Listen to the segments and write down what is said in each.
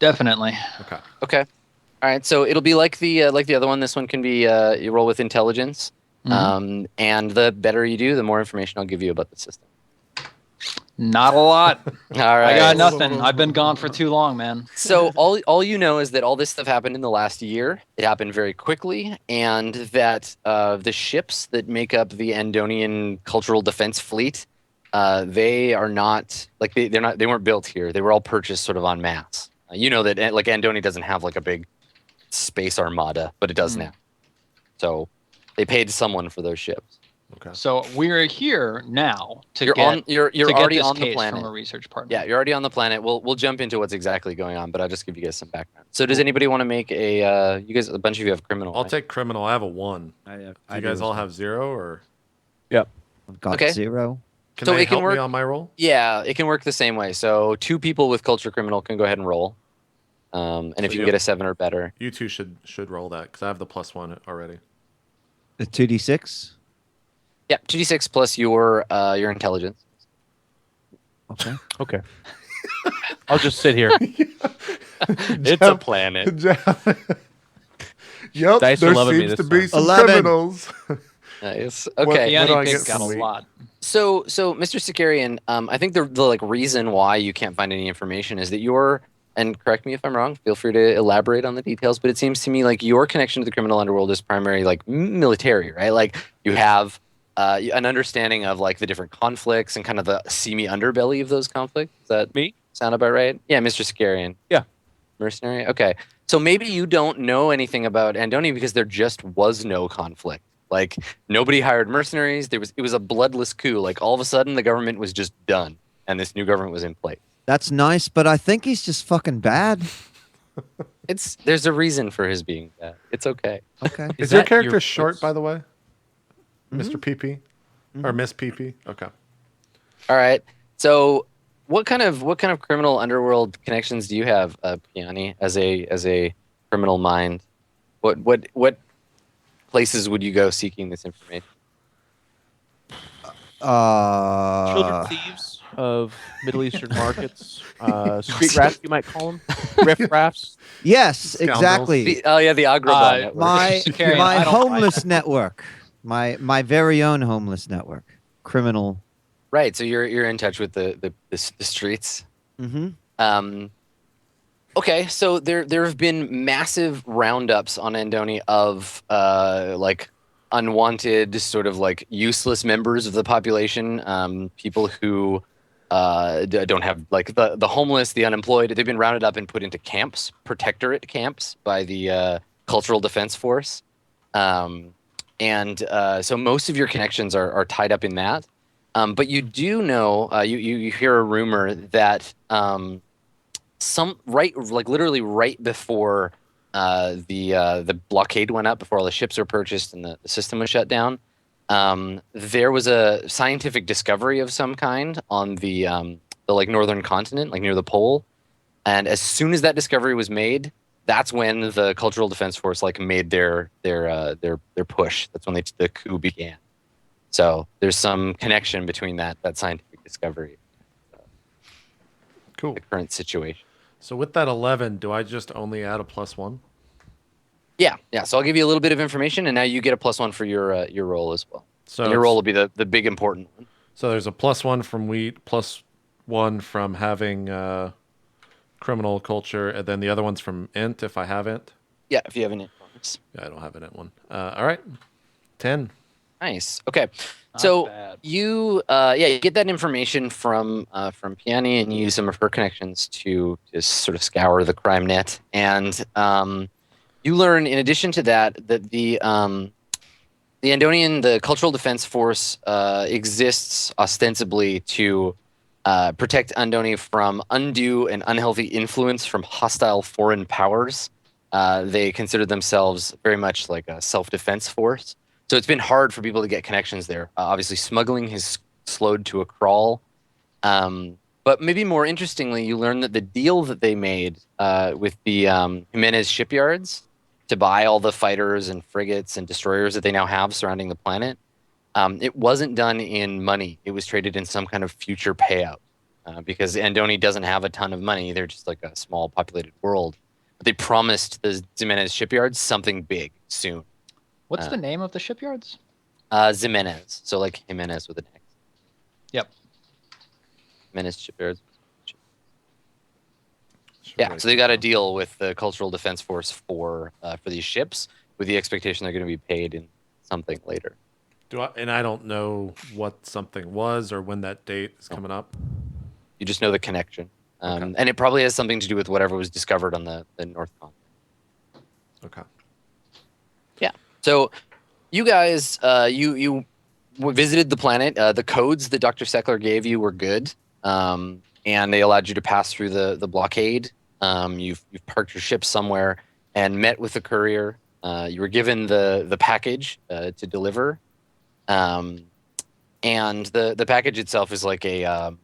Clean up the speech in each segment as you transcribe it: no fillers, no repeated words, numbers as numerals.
Definitely. Okay. Okay. All right. So it'll be like the other one. This one can be you roll with intelligence, and the better you do, the more information I'll give you about the system. Not a lot. All right. I got nothing. I've been gone for too long, man. So all you know is that all this stuff happened in the last year. It happened very quickly, and that the ships that make up the Andonian Cultural Defense Fleet, they are not like they weren't built here. They were all purchased sort of en masse. You know that like Andoni doesn't have like a big space armada, but it does now. So they paid someone for those ships. Okay. So we're here now to You're already on the planet from a research partner. Yeah, you're already on the planet. We'll jump into what's exactly going on, but I'll just give you guys some background. So does anybody want to make a you guys, a bunch of you have criminal? I'll right? take criminal. I have a 1. I Do you guys all have 0 or? Yep. I've got Okay. 0. Can So they it can help work- me on my roll? Yeah, it can work the same way. So 2 people with culture criminal can go ahead and roll. And if So you you- can get a 7 or better. You two should roll that because I have the +1 already. The 2d6. Yeah, 2d6 plus your intelligence. Okay. Okay. I'll just sit here. It's a planet. Yep, Dice are there loving me seems this to be time. some 11. criminals. Nice. What- Okay. what do I Piani get Pink's got from a me? lot. So Mr. Sakarian, I think the like reason why you can't find any information is that you're, and correct me if I'm wrong, feel free to elaborate on the details, but it seems to me like your connection to the criminal underworld is primarily like military, right? Like you have an understanding of like the different conflicts and kind of the seamy underbelly of those conflicts. Does that Me? sound about right? Yeah, Mr. Sakarian. Yeah. Mercenary? Okay. So maybe you don't know anything about Andoni because there just was no conflict. Like nobody hired mercenaries. It was a bloodless coup. Like all of a sudden the government was just done and this new government was in place. That's nice, but I think he's just fucking bad. There's a reason for his being bad. It's okay. Okay. Is that your character your- short, by the way? Mhm. Mr. PP? Or Miss PP? Okay. All right. So what kind of criminal underworld connections do you have, Piani, as a criminal mind? What places would you go seeking this information? Children thieves of Middle Eastern markets. Street rats, you might call them. Riff raffs. Yes, Scoundrels. exactly. The Agrabah network. My Sakarian, my I don't like homeless network. My very own homeless network. Criminal. Right. So you're in touch with the streets. Mm-hmm. Okay, so there have been massive roundups on Andoni of like unwanted, sort of like useless members of the population, people who don't have like the homeless, the unemployed. They've been rounded up and put into camps, protectorate camps, by the Cultural Defense Force, and so most of your connections are tied up in that. But you do know, you hear a rumor that literally right before the blockade went up, before all the ships were purchased and the system was shut down, there was a scientific discovery of some kind on the like northern continent, like near the pole. And as soon as that discovery was made, that's when the Cultural Defense Force like made their push. That's when the coup began. So there's some connection between that scientific discovery, Cool. the current situation. So with that 11, do I just only add a +1? Yeah. So I'll give you a little bit of information, and now you get a +1 for your roll as well. So And your roll will be the big important one. So there's a +1 from wheat, +1 from having criminal culture, and then the other one's from int if I have int. Yeah, if you have any bonus. Yeah, I don't have an int one. All right, 10. Nice. Okay. Not So bad. you get that information from Piani, and you use some of her connections to just sort of scour the crime net. And you learn, in addition to that the Andonian, the Cultural Defense Force, exists ostensibly to protect Andoni from undue and unhealthy influence from hostile foreign powers. They consider themselves very much like a self-defense force. So it's been hard for people to get connections there. Obviously, smuggling has slowed to a crawl. But maybe more interestingly, you learn that the deal that they made with the Jimenez shipyards to buy all the fighters and frigates and destroyers that they now have surrounding the planet, it wasn't done in money. It was traded in some kind of future payout. because Andoni doesn't have a ton of money. They're just like a small populated world. But they promised the Jimenez shipyards something big soon. What's the name of the shipyards? Jimenez. So like Jimenez with an X. Yep. Jimenez shipyards. Yeah, so they got a deal with the Cultural Defense Force for these ships, with the expectation they're going to be paid in something later. I don't know what something was or when that date is coming up. You just know the connection, Okay. and it probably has something to do with whatever was discovered on the North Continent. Okay. Yeah. So, you guys, you visited the planet. The codes that Dr. Seckler gave you were good, and they allowed you to pass through the blockade. You've parked your ship somewhere and met with the courier. You were given the package to deliver, and the package itself is like a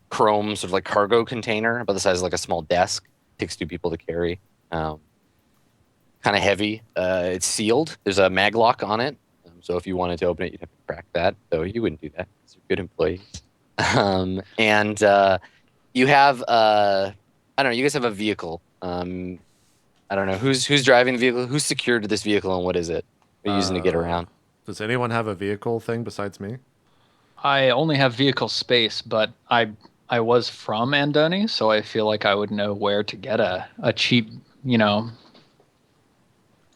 chrome sort of like cargo container about the size of like a small desk. Takes 2 people to carry. Kind of heavy. It's sealed. There's a mag lock on it. So if you wanted to open it, you'd have to crack that. Though you wouldn't do that because you're good employees. You have I don't know. You guys have a vehicle. I don't know who's driving the vehicle. Who's secured to this vehicle, and what is it? What are you using to get around? Does anyone have a vehicle thing besides me? I only have vehicle space, but I was from Andoni, so I feel like I would know where to get a cheap,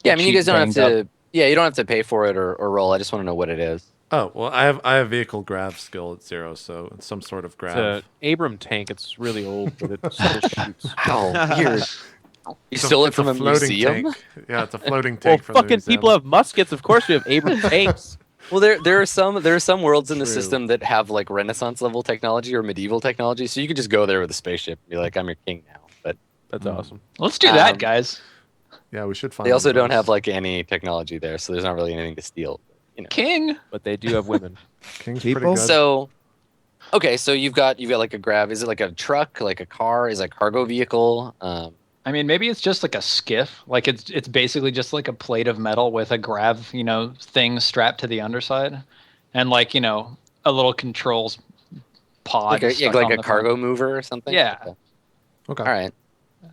Yeah, I mean, you guys don't have to. Yeah, you don't have to pay for it or roll. I just want to know what it is. Oh well, I have vehicle grav skill at 0, so it's some sort of grav. It's an Abram tank. It's really old, but it still shoots. How weird. You stole it from a museum? tank. Yeah, it's a floating Well, tank from the fucking museum. people have muskets. Of course, we have Abram tanks. Well, there are some worlds in the True. system that have like Renaissance level technology or medieval technology, so you could just go there with a spaceship and be like, "I'm your king now." But That's awesome. Let's do that, Um, guys. Yeah, we should find. they also one of don't have those. like any technology there, so there's not really anything to steal. You know. King. But they do have women. King's People? pretty good. So, okay, so you've got like a grav. Is it like a truck, like a car? Is it a cargo vehicle? I mean, maybe it's just like a skiff. Like it's basically just like a plate of metal with a grav, thing strapped to the underside, and like a little controls pod. like stuck on a the cargo front. mover or something. Yeah. Okay. All right.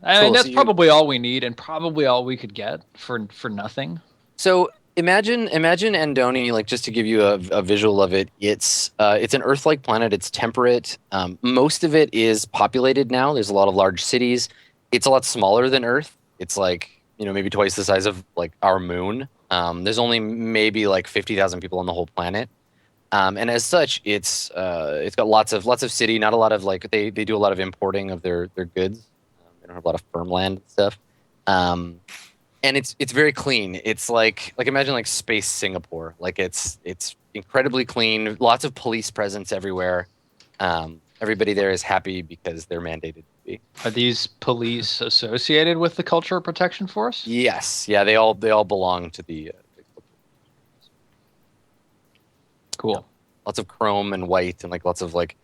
I mean, Cool, that's so you- probably all we need, and probably all we could get for nothing. So imagine Andoni, like just to give you a visual of it. It's an Earth-like planet. It's temperate. Most of it is populated now. There's a lot of large cities. It's a lot smaller than Earth. It's like maybe twice the size of like our moon. There's only maybe like 50,000 people on the whole planet. And as such, it's got lots of city. Not a lot of like they do a lot of importing of their goods. They don't have a lot of farmland and stuff. And it's very clean. It's like imagine like space Singapore. Like it's incredibly clean. Lots of police presence everywhere. Everybody there is happy because they're mandated to be. Are these police associated with the Cultural Protection Force? Yes, yeah, they all belong to the. Cool. Lots of chrome and white and like lots of like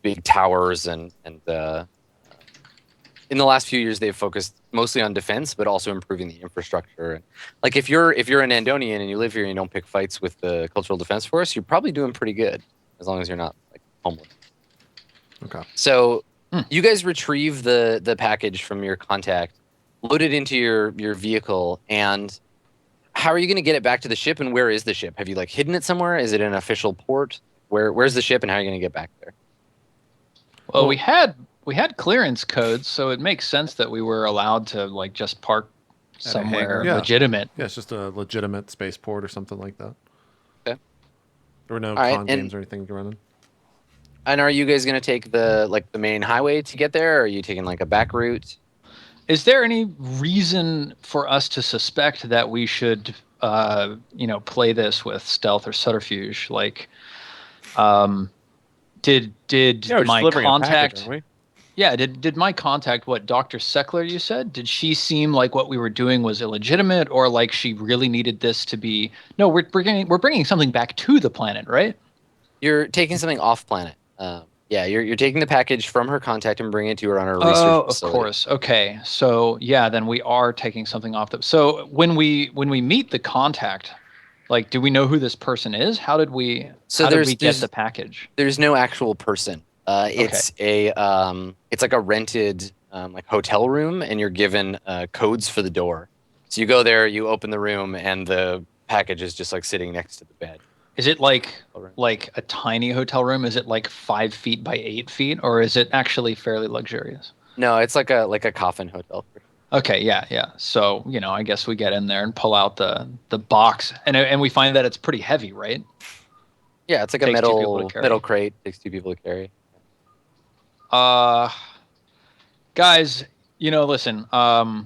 big towers and in the last few years they've focused mostly on defense but also improving the infrastructure. And like if you're an Andonian and you live here and you don't pick fights with the Cultural Defense Force, you're probably doing pretty good as long as you're not like homeless. Okay. So you guys retrieve the package from your contact, load it into your vehicle, and how are you going to get it back to the ship, and where is the ship? Have you like hidden it somewhere? Is it in an official port? Where's the ship, and how are you going to get back there? Well, we had clearance codes, so it makes sense that we were allowed to like just park a somewhere hangar. Yeah. legitimate. Yeah, it's just a legitimate spaceport or something like that. Okay. There were no All right, con and- games or anything running. And are you guys going to take the main highway to get there, or are you taking like a back route? Is there any reason for us to suspect that we should, play this with stealth or subterfuge? Like, did Yeah, we're just my delivering a package, contact? aren't we? Yeah, did my contact, what Dr. Seckler you said? Did she seem like what we were doing was illegitimate, or like she really needed this to be? No, we're bringing something back to the planet, right? You're taking something off planet. Yeah, you're taking the package from her contact and bringing it to her on her research Oh, of facility. course. Okay, so yeah, then we are taking something off the. So when we meet the contact, like, do we know who this person is? How did we? So how did we there's- get the package? There's no actual person. It's it's like a rented like hotel room, and you're given codes for the door. So you go there, you open the room, and the package is just like sitting next to the bed. Is it like a tiny hotel room? Is it like 5 feet by 8 feet, or is it actually fairly luxurious? No, it's like a coffin hotel. Okay, yeah. So, I guess we get in there and pull out the box, and we find that it's pretty heavy, right? Yeah, it's like a Takes 2 people to carry. metal crate. Takes 2 people to carry. Guys, listen, I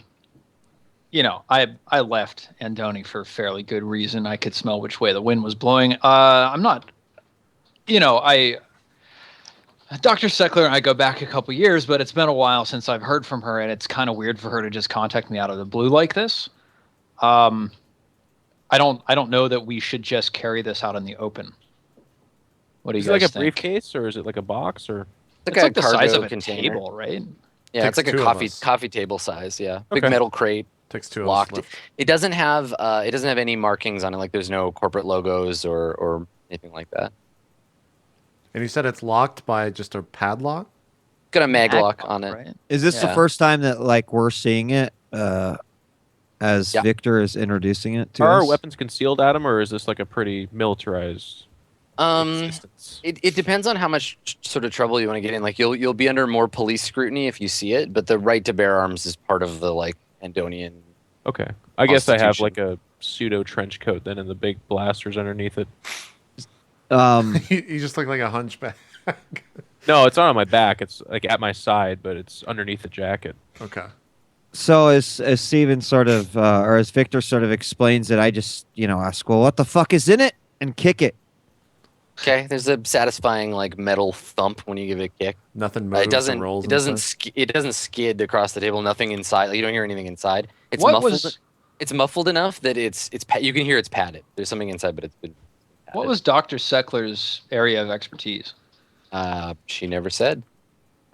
left Andoni for fairly good reason. I could smell which way the wind was blowing. I'm not, Dr. Seckler and I go back a couple years, but it's been a while since I've heard from her, and it's kind of weird for her to just contact me out of the blue like this. I don't know that we should just carry this out in the open. What do you Is it guys like a think? briefcase, or is it like a box, or? It's like the size of a container. table, right? Yeah, it's Takes like a 2 of us. coffee table size. Yeah, big Okay. metal crate. Takes 2 of us Locked. left. It doesn't have any markings on it. Like there's no corporate logos or anything like that. And you said it's locked by just a padlock? Got a mag lock on it. Right? Is this the Yeah. first time that like we're seeing it as Yeah. Victor is introducing it to Are our us? weapons concealed, Adam, or is this like a pretty militarized existence? It depends on how much sort of trouble you want to get in. Like you'll be under more police scrutiny if you see it, but the right to bear arms is part of the like Andonian. Okay. I guess I have Constitution. like a pseudo trench coat then, and the big blasters underneath it. You just look like a hunchback. No, it's not on my back. It's like at my side, but it's underneath the jacket. Okay. So as Steven sort of or as Victor sort of explains it, I just ask, well, what the fuck is in it, and kick it. Okay, there's a satisfying like metal thump when you give it a kick. Nothing moves It doesn't. or rolls. It doesn't. inside? It doesn't skid across the table. Nothing inside. Like, you don't hear anything inside. It's What muffled. was- It's muffled enough that you can hear it's padded. There's something inside, but it's been. Padded. What was Dr. Seckler's area of expertise? She never said.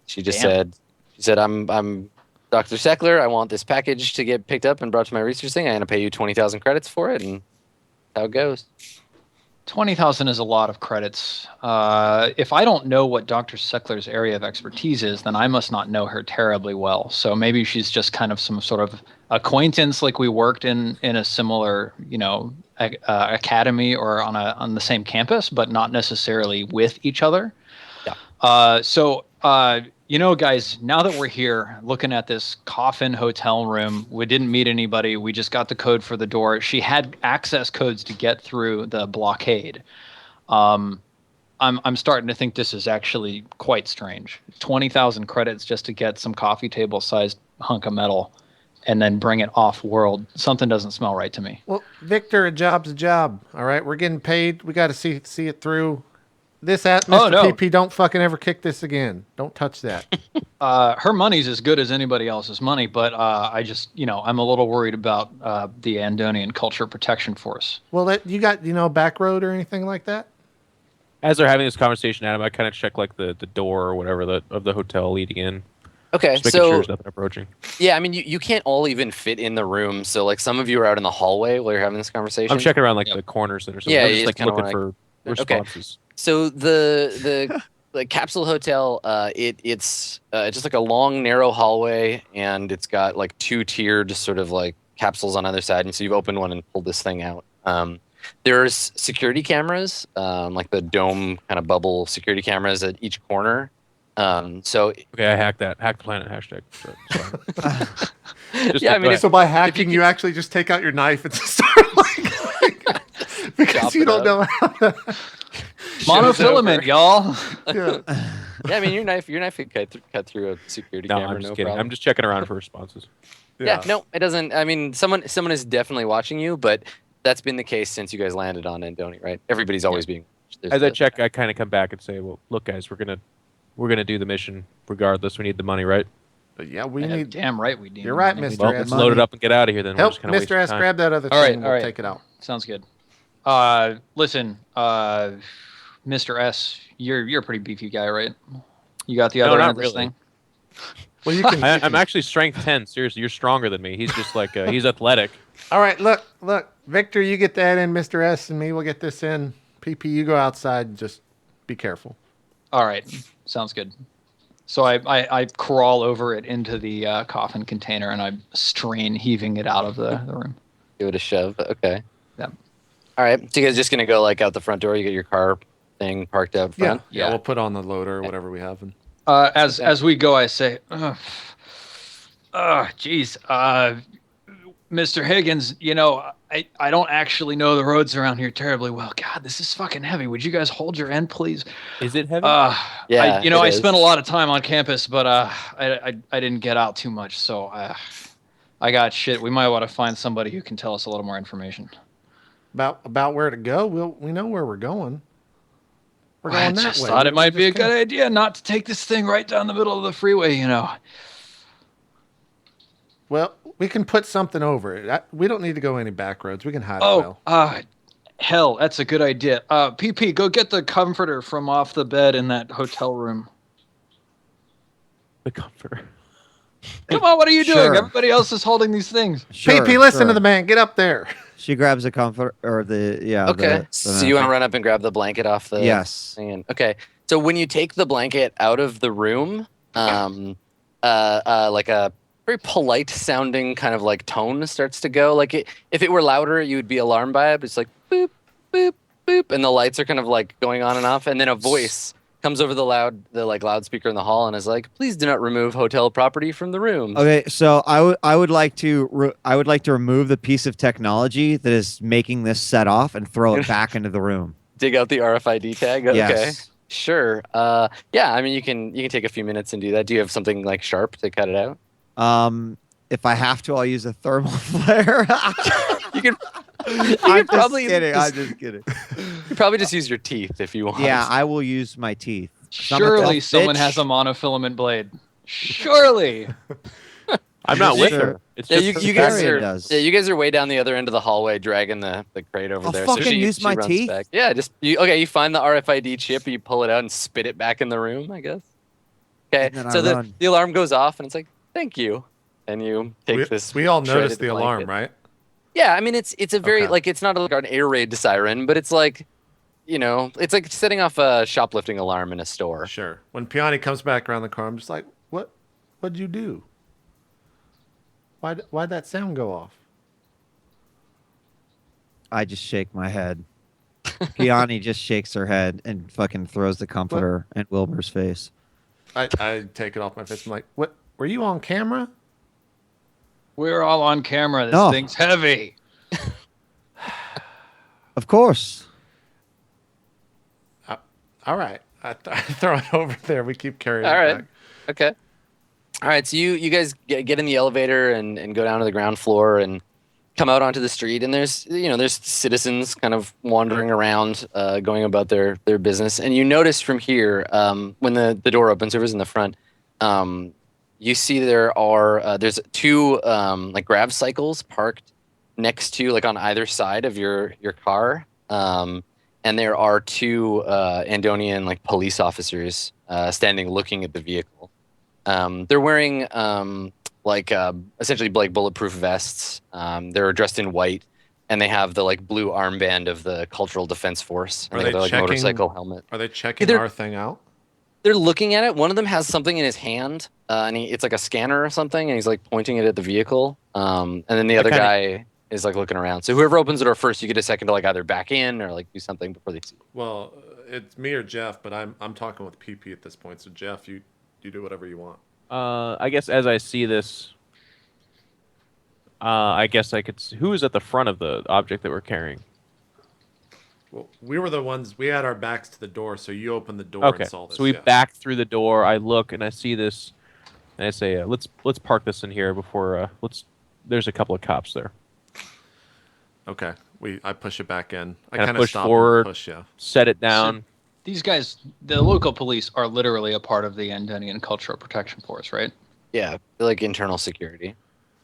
She just Damn. said. She said, "I'm Dr. Seckler. I want this package to get picked up and brought to my research thing. I'm gonna pay you 20,000 credits for it, and that's how it goes." 20,000 is a lot of credits. If I don't know what Dr. Seckler's area of expertise is, then I must not know her terribly well. So maybe she's just kind of some sort of acquaintance, like we worked in a similar, academy or on the same campus, but not necessarily with each other. Yeah. Guys, now that we're here looking at this coffin hotel room, we didn't meet anybody. We just got the code for the door. She had access codes to get through the blockade. I'm starting to think this is actually quite strange. 20,000 credits just to get some coffee table sized hunk of metal and then bring it off world. Something doesn't smell right to me. Well, Victor, a job's a job. All right, we're getting paid. We got to see it through. Mr. no. PP, don't fucking ever kick this again. Don't touch that. Her money's as good as anybody else's money, but I just, I'm a little worried about the Andonian Culture Protection Force. Well, you got back road or anything like that? As they're having this conversation, Adam, I kind of check like the door or whatever of the hotel leading in. Okay, Just making sure so there's nothing approaching. yeah, I mean, you can't all even fit in the room. So like some of you are out in the hallway while you're having this conversation. I'm checking around like Yep. the corners that are. Yeah, I'm you just like just kinda looking wanna, for okay. responses. So the capsule hotel, it's just like a long narrow hallway, and it's got like 2 tiered sort of like capsules on either side. And so you've opened one and pulled this thing out. There's security cameras, like the dome kind of bubble security cameras at each corner. So Okay, I hacked that. Hack the planet hashtag. So it's fine. Just yeah, I go mean, ahead. So by hacking, you actually just take out your knife and start like because Chop you it don't up. know how to. Monofilament, y'all. Yeah. yeah, I mean, your knife could cut through a security No, camera. I'm just no kidding. problem. I'm just checking around for responses. Yeah, no, it doesn't. I mean, someone is definitely watching you, but that's been the case since you guys landed on Andoni, right? Everybody's always being watched. There's As I the- check, I kind of come back and say, "Well, look, guys, we're gonna do the mission regardless. We need the money, right? Yeah, we Yeah, need. damn right we do. You're right, We Mr. need Well, S. let's money. load it up and get out of here. Then Help, we're just kind of Mr. S. time. Grab that other All right, thing. all We'll right. take it out. Sounds good. Listen, Mr. S, you're a pretty beefy guy, right? You got the No, other not end of this really. thing? Well, you can. I'm actually strength 10. Seriously, you're stronger than me. He's just like he's athletic. All right, look, Victor, you get that in. Mr. S. and me will get this in. PP, you go outside. And just be careful. All right, sounds good. So I crawl over it into the coffin container and I strain heaving it out of the room. Give it a shove. Okay. Yep. All right. So you guys just gonna go like out the front door? You get your car thing parked out front. Yeah. We'll put on the loader or whatever we have. And As we go, I say, geez, Mr. Higgins, I don't actually know the roads around here terribly well. God, this is fucking heavy. Would you guys hold your end, please? Is it heavy? Yeah. I spent a lot of time on campus, but I didn't get out too much, so I got shit. We might want to find somebody who can tell us a little more information about where to go. We know where we're going. We're going that way. I just thought it might be a good idea not to take this thing right down the middle of the freeway, Well, we can put something over it. We don't need to go any back roads. We can hide it well. Hell, that's a good idea. PP, go get the comforter from off the bed in that hotel room. The comforter. Come on, what are you doing? Sure. Everybody else is holding these things. Sure, PP, listen sure. to the man. Get up there. She grabs a comfort or Okay. So you want to run up and grab the blanket off the Yes. thing? Okay. So when you take the blanket out of the room, like a very polite sounding kind of like tone starts to go. Like if it were louder, you would be alarmed by it. But it's like boop, boop, boop, and the lights are kind of like going on and off, and then a voice comes over the loudspeaker in the hall and is like, "Please do not remove hotel property from the room." Okay, so I would like to remove the piece of technology that is making this set off and throw it back into the room. Dig out the RFID tag. Okay. Yes. Sure. Yeah. I mean, you can take a few minutes and do that. Do you have something like sharp to cut it out? If I have to, I'll use a thermal flare. You can. I'm probably just kidding. You probably just use your teeth if you want. Yeah, I will use my teeth. Surely tough someone bitch. has a monofilament blade. Surely. I'm not with Sure. her. It's Yeah, just you her guys character. Arian are. does. Yeah, you guys are way down the other end of the hallway, dragging the crate over I'll there. fucking use my runs teeth. back. Yeah, you find the RFID chip, you pull it out and spit it back in the room. I guess. Okay, And then so I run. the alarm goes off and it's like, "Thank you," and you take this. We all shredded noticed the alarm, blanket. right? Yeah, I mean it's a very Okay. like it's not like an air raid siren, but it's like, it's like setting off a shoplifting alarm in a store. Sure. When Piani comes back around the car, I'm just like, what'd you do? Why'd that sound go off? I just shake my head. Piani just shakes her head and fucking throws the comforter in Wilbur's face. I take it off my face. I'm like, what? Were you on camera? We're all on camera. This No. thing's heavy. Of course. All right. I throw it over there. We keep carrying All it right. back. Okay. All right. So you guys get in the elevator and go down to the ground floor and come out onto the street. And there's citizens kind of wandering around, going about their business. And you notice from here, when the door opens, whoever's in the front, you see there's two like grav cycles parked next to, like, on either side of your car. And there are two Andonian like police officers standing looking at the vehicle. They're wearing essentially like bulletproof vests. They're dressed in white, and they have the like blue armband of the Cultural Defense Force. And Are they they have their, like, checking- motorcycle helmet. Are they checking Either- our thing out? They're looking at it. One of them has something in his hand, and it's like a scanner or something, and he's like pointing it at the vehicle. And then the other guy is like looking around. So whoever opens the door first, you get a second to like either back in or like do something before they see you. Well, it's me or Geoff, but I'm talking with PP at this point. So Geoff, you do whatever you want. I guess as I see this, I guess I could. Who is at the front of the object that we're carrying? Well, we were the ones. We had our backs to the door, so you opened the door Okay, and saw this. so we yeah. back through the door. I look and I see this, and I say, "Let's park this in here before There's a couple of cops there. Okay, I push it back in. I Kinda kind of push stop forward. and push. Yeah. Set it down. These guys, the local police, are literally a part of the Andonian Cultural Protection Force, right? Yeah, they're like internal security.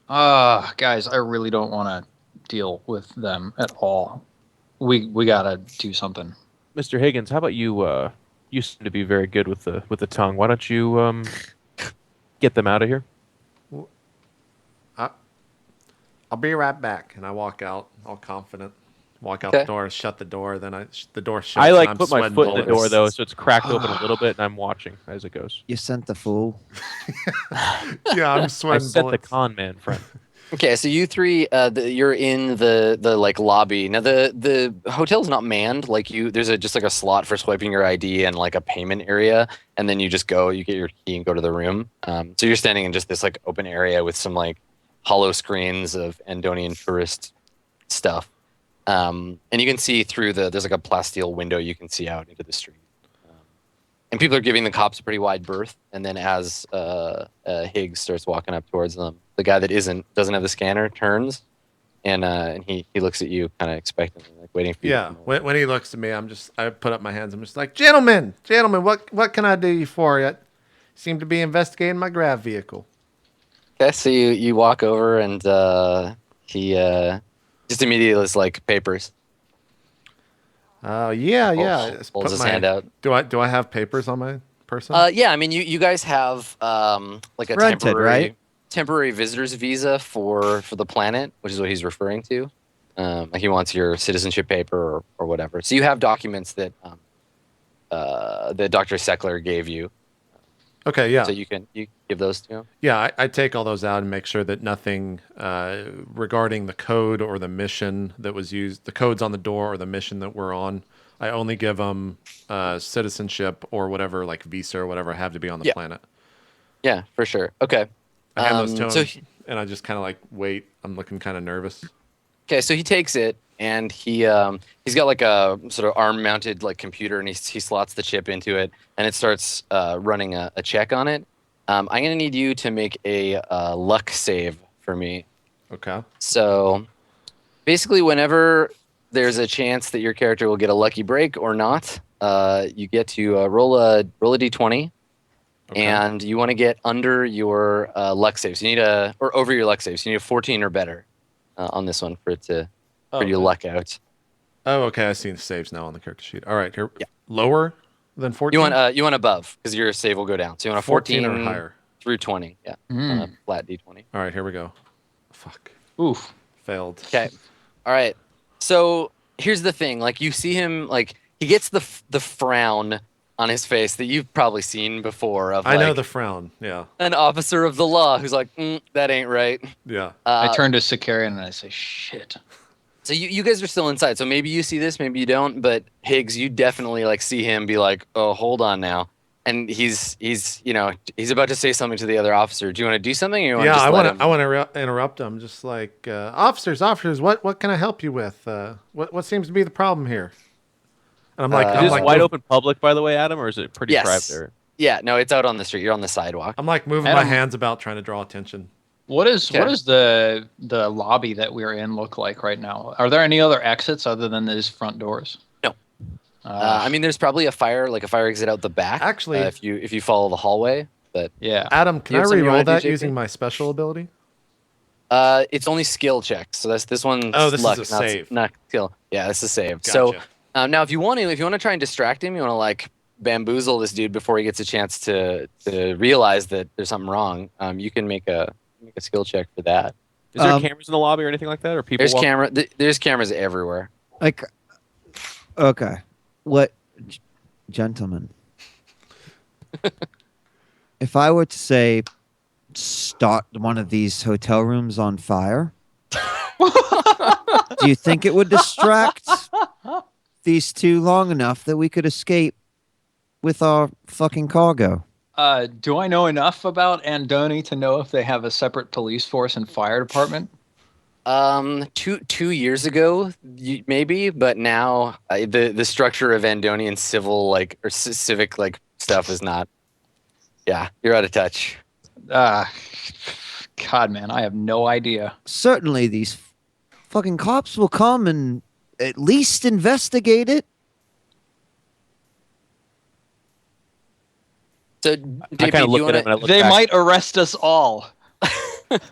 Guys, I really don't want to deal with them at all. We gotta do something. Mr. Higgins, how about you? You seem to be very good with the tongue. Why don't you get them out of here? I'll be right back, and I walk out, all confident. walk out Okay. the door, shut the door, then the door shuts. I and like I'm put my sweating foot in the door bullets. though, so it's cracked open a little bit, and I'm watching as it goes. You sent the fool. Yeah, I'm I sweating set bullets. the con man, friend. Okay, so you three, you're in the like lobby. Now the hotel's not manned. Like there's just like a slot for swiping your ID and like a payment area, and then you just go, you get your key and go to the room. So you're standing in just this like open area with some like hollow screens of Andonian tourist stuff, and you can see through there's like a plasteel window you can see out into the street. And people are giving the cops a pretty wide berth. And then as Higgs starts walking up towards them, the guy that doesn't have the scanner turns, and he looks at you, kind of expectantly, like waiting for you. Yeah, when he looks at me, I put up my hands. I'm just like, gentlemen, what can I do you for? You seem to be investigating my grav vehicle. Okay, so you walk over, and he just immediately is like, papers. Yeah. Holds his hand out. Do I have papers on my person? Yeah, I mean, you guys have like a Rented, right? temporary visitor's visa for the planet, which is what he's referring to. Like he wants your citizenship paper or whatever. So you have documents that that Dr. Seckler gave you. Okay, yeah. So you give those to him. Yeah, I take all those out and make sure that nothing regarding the code or the mission that was used, the codes on the door or the mission that we're on, I only give them citizenship or whatever, like visa or whatever I have to be on the planet. Yeah, for sure. Okay. I hand those to him, so and I just kind of like wait. I'm looking kind of nervous. Okay, so he takes it, and he's got like a sort of arm-mounted like computer, and he slots the chip into it, and it starts running a check on it. I'm gonna need you to make a luck save for me. Okay. So basically, whenever there's a chance that your character will get a lucky break or not, you get to roll a d20. Okay. And you want to get under your luck save. So you need or over your luck save. So you need a 14 or better on this one for you to luck out. Oh, okay. I see the saves now on the character sheet. All right, here. Yeah. Lower than 14. You want above because your save will go down. So you want a 14 or higher through 20. Yeah, on a flat d20. All right, here we go. Fuck. Oof. Failed. Okay. All right. So here's the thing. Like you see him, like he gets the frown on his face that you've probably seen before. Of I know like, the frown. Yeah. an officer of the law who's like, that ain't right. Yeah. I turn to Sicarian and I say, shit. So you guys are still inside. So maybe you see this, maybe you don't. But Higgs, you definitely like see him be like, oh, hold on now. And he's about to say something to the other officer. Do you want to do something? Or you Yeah, want I want to interrupt him. Just like officers, what can I help you with? What seems to be the problem here? And I'm like, Is Is I'm this like wide open public, by the way, Adam, or is it pretty Yes. private there? Yeah, no, it's out on the street. You're on the sidewalk. I'm like moving my hands about, trying to draw attention. What is Okay. what does the lobby that we're in look like right now? Are there any other exits other than these front doors? No. I mean, there's probably a fire exit out the back. Actually- if you follow the hallway, but yeah. Adam, can You I have something you reroll wanna do, that JP? using my special ability? it's only skill checks. So this one's Oh, this is luck, a not, save. not skill. Yeah, this is save. Gotcha. So now, if you want to try and distract him, you want to like bamboozle this dude before he gets a chance to realize that there's something wrong. You can make a skill check for that. Is there Um, cameras in the lobby or anything like that, or people? There's cameras everywhere. Like, okay, what, gentlemen? If I were to say, start one of these hotel rooms on fire, do you think it would distract these two long enough that we could escape with our fucking cargo? Do I know enough about Andoni to know if they have a separate police force and fire department? 2 years ago, maybe, but now the structure of Andonian civil or civic stuff is not. Yeah, you're out of touch. God, man, I have no idea. Certainly, these fucking cops will come and at least investigate it. So I JP, kind of look at him and I look They back. might arrest us all.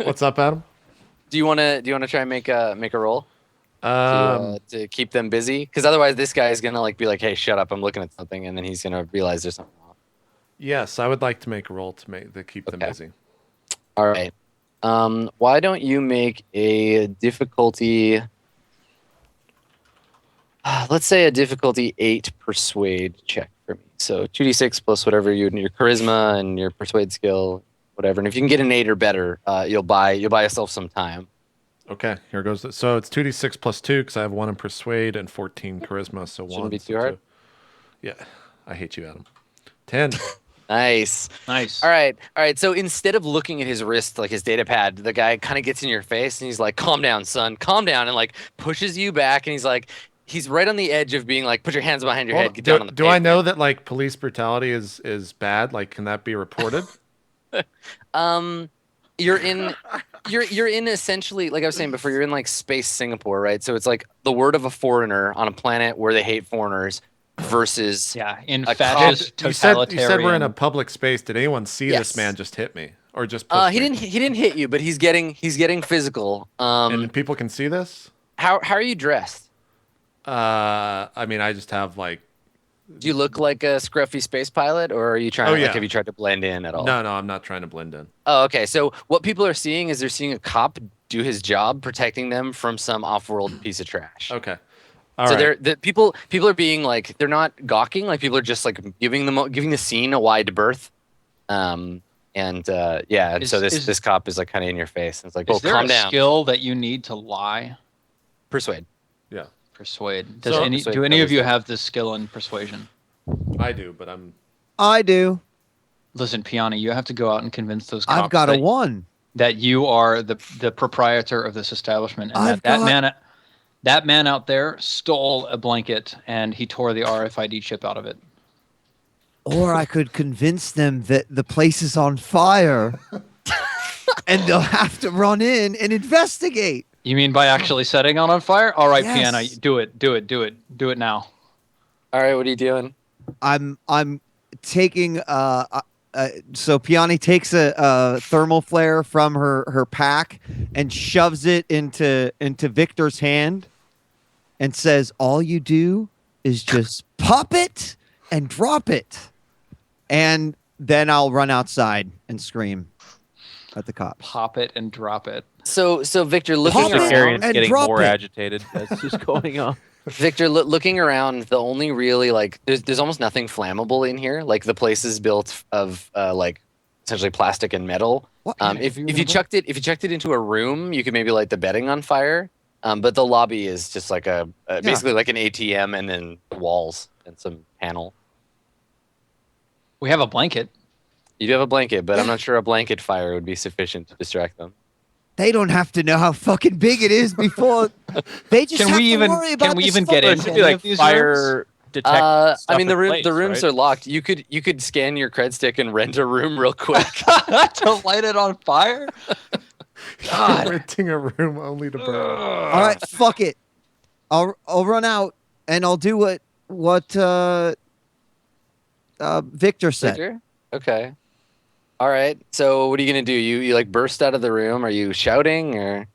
What's up, Adam? do you want to try and make a roll to keep them busy? Because otherwise, this guy is gonna be like, "Hey, shut up! I'm looking at something," and then he's gonna realize there's something wrong. Yes, I would like to make a roll to keep them Okay. busy. All right. Why don't you make a difficulty? Let's say a difficulty 8 persuade check for me. So 2d6 plus whatever your charisma and your persuade skill, whatever. And if you can get an 8 or better, you'll buy yourself some time. Okay, here goes. So it's 2d6 plus 2 because I have 1 in persuade and 14 charisma. So Shouldn't 1. be so too hard. 2. Yeah, I hate you, Adam. 10. Nice. Nice. All right. So instead of looking at his wrist, like his data pad, the guy kind of gets in your face and he's like, "Calm down, son. Calm down," and like pushes you back. And he's like, he's right on the edge of being like, "Put your hands behind your head. Get down on the Do I pavement." know that like police brutality is bad? Like, can that be reported? You're in essentially, like I was saying before, you're in like space Singapore, right? So it's like the word of a foreigner on a planet where they hate foreigners versus In a fascist you said totalitarian. we're in a public space. Did anyone see Yes. this man just hit me or just push he me? didn't hit you, but he's getting physical. And people can see this? How are you dressed? I mean, I just have like Do you look like a scruffy space pilot, or are you trying? Oh, Like, yeah. have you tried to blend in at all? no, I'm not trying to blend in. Oh, okay. So what people are seeing is they're seeing a cop do his job, protecting them from some off-world piece of trash. Okay. All So right. the people are being like, they're not gawking, like people are just like giving the scene a wide berth. And so this cop is like kind of in your face. And it's like, Is oh, there calm a down. skill that you need to lie? Persuade. Yeah, Persuade. So- Do any of you have this skill in persuasion? I do, but I'm. I do. Listen, Piani, you have to go out and convince those cops I've got a 1. that you are the proprietor of this establishment, and I've that man out there stole a blanket and he tore the RFID chip out of it. Or I could convince them that the place is on fire and they'll have to run in and investigate. You mean by actually setting it on fire? All right, Yes. Piani, do it now. All right, what are you doing? I'm taking so Piani takes a thermal flare from her pack and shoves it into Victor's hand and says, "All you do is just pop it and drop it." And then I'll run outside and scream at the cops. Pop it and drop it. So Victor, looking Pop it around, Carrion's and getting drop more it. agitated. That's just going on. Victor, looking around, the only really like there's almost nothing flammable in here. Like the place is built of like essentially plastic and metal. What? If you chucked it into a room, you could maybe light the bedding on fire. But the lobby is just like basically like an ATM and then walls and some panel. We have a blanket. You do have a blanket, but I'm not sure a blanket fire would be sufficient to distract them. They don't have to know how fucking big it is before they just Can have we to even- worry can about we the even get smoke. in? It should Any be like of these fire detect. I stuff mean in place, the rooms right? are locked. You could scan your cred stick and rent a room real quick. To light it on fire? God. Renting a room only to burn. All right, fuck it. I'll run out and I'll do what Victor said. Victor? Okay. All right. So what are you gonna do? You like burst out of the room? Are you shouting or?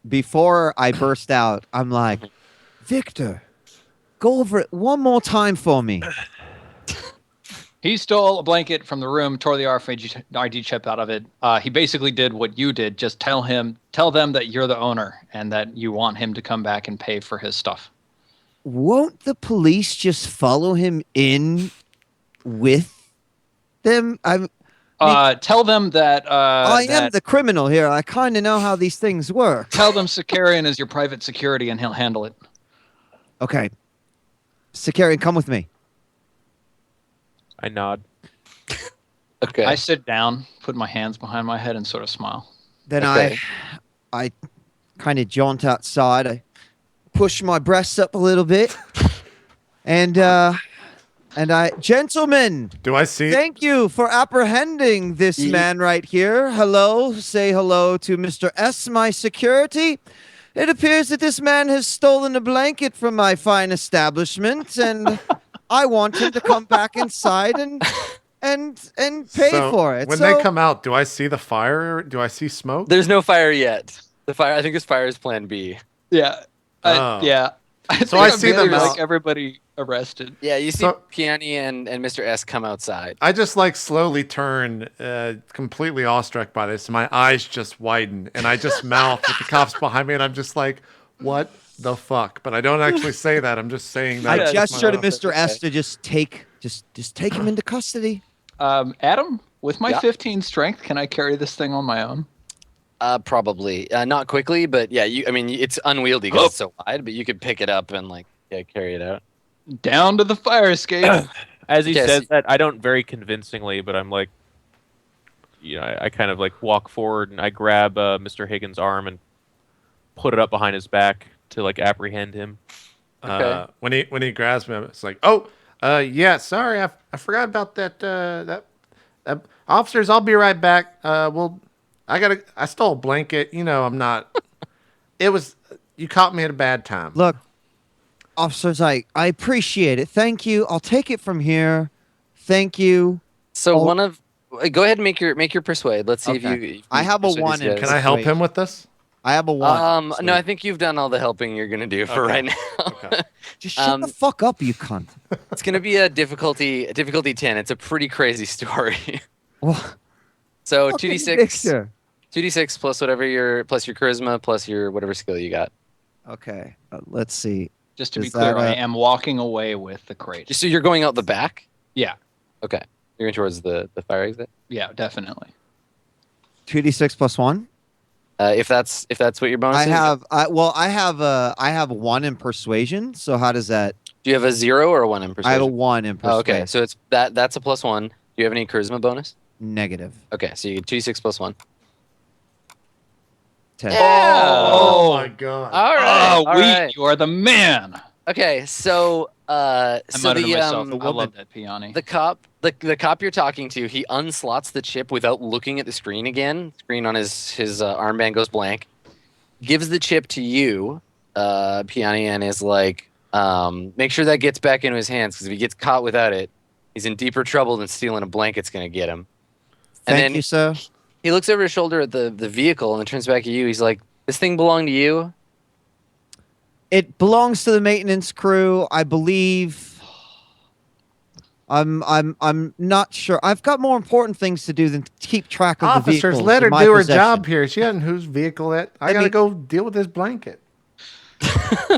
Before I burst out, I'm like, Victor, go over it one more time for me. He stole a blanket from the room, tore the RFID chip out of it. He basically did what you did. Just tell them that you're the owner and that you want him to come back and pay for his stuff. Won't the police just follow him in with them? Tell them that I am the criminal here. I kind of know how these things work. tell them Sakarian is your private security and he'll handle it. Okay. Sakarian, come with me. I nod. Okay. I sit down, put my hands behind my head, and sort of smile. Then Okay. I kind of jaunt outside. I push my breasts up a little bit. And gentlemen, Do I see? thank you for apprehending this man right here. Hello, say hello to Mr. S, my security. It appears that this man has stolen a blanket from my fine establishment, and I want him to come back inside and pay So, for it. When So- they come out, do I see the fire? Do I see smoke? There's no fire yet. I think this fire is Plan B. Yeah. Oh. Yeah. So I see them like out. everybody arrested. Yeah, you see So- Piani and Mr. S come outside. I just like slowly turn, completely awestruck by this. My eyes just widen, and I just mouth with the cops behind me, and I'm just like, "What the fuck? But I don't actually say that. I'm just saying that. I gesture to mouth. Mr. S to just take him into custody. Adam, with my Yeah. 15 strength, can I carry this thing on my own? Probably not quickly, but yeah. I mean, it's unwieldy because it's so wide, but you could pick it up and like carry it out. Down to the fire escape. As he Yes. says that, I don't very convincingly, but I'm like, I kind of like walk forward and I grab Mr. Higgins' arm and put it up behind his back to like apprehend him. Okay. When he grabs me, it's like, oh, yeah, sorry, I forgot about that. Officers, I'll be right back. I stole a blanket. I'm not. You caught me at a bad time. Look, officers, I appreciate it. Thank you. I'll take it from here. Thank you. So Oh. go ahead and make your persuade. Let's see if Okay. you. I have a persuade 1 these in guys. Can I help him with this? I have a 1. No, I think you've done all the helping you're gonna do for Okay. right now. Okay. Just shut the fuck up, you cunt. It's gonna be a difficulty 10. It's a pretty crazy story. Well, So fucking 2d6, Victor. 2d6 plus whatever your charisma plus your whatever skill you got. Okay, let's see. Just to be Is clear, that, I am walking away with the crate. So you're going out the back. Yeah, Okay, you're going towards the fire exit. yeah, definitely. 2d6 plus 1. If that's what your bonus I is. have 1 in persuasion. So how does that? Do you have a 0 or a 1 in persuasion? I have a 1 in persuasion. Oh, okay, so it's that's a +1. Do you have any charisma bonus? Negative. Okay, so you get 2d6 plus 1. 10. Oh my god. All right. Oh, all right. you are the man. Okay, so I so muttered to the myself, um I love that Piani. the cop the cop you're talking to, he unslots the chip without looking at the screen again. Screen on his armband goes blank. Gives the chip to you, Piani, and is like, make sure that gets back into his hands because if he gets caught without it, he's in deeper trouble than stealing a blanket's gonna get him. And Thank then you, sir. he looks over his shoulder at the vehicle and then turns back at you. He's like, "This thing belonged to you?" It belongs to the maintenance crew, I believe. I'm not sure. I've got more important things to do than to keep track of the Officers, vehicles let in her my do her possession. job here. She hasn't whose vehicle it. I gotta mean- go deal with this blanket.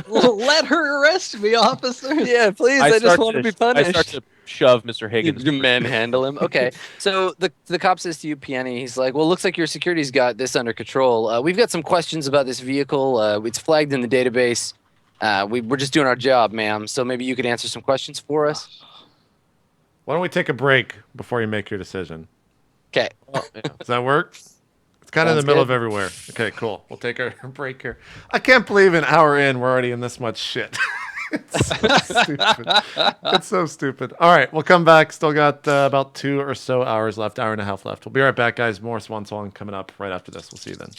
Let her arrest me, officer. Yeah, please. I just want to be I punished. start to shove Mr. You Higgins. manhandle him. Okay, so the cop says to you, Piani, he's like, "Well, looks like your security's got this under control. We've got some questions about this vehicle. It's flagged in the database. We're just doing our job, ma'am. So maybe you could answer some questions for us." Why don't we take a break before you make your decision? Okay. Oh, yeah. Does that work? It's kind of in the Sounds middle good. of everywhere. Okay, cool. We'll take our break here. I can't believe an hour in we're already in this much shit. It's so stupid. It's so stupid. All right, we'll come back. Still got about 2 or so hours left, hour and a half left. We'll be right back, guys. More Swan Song coming up right after this. We'll see you then.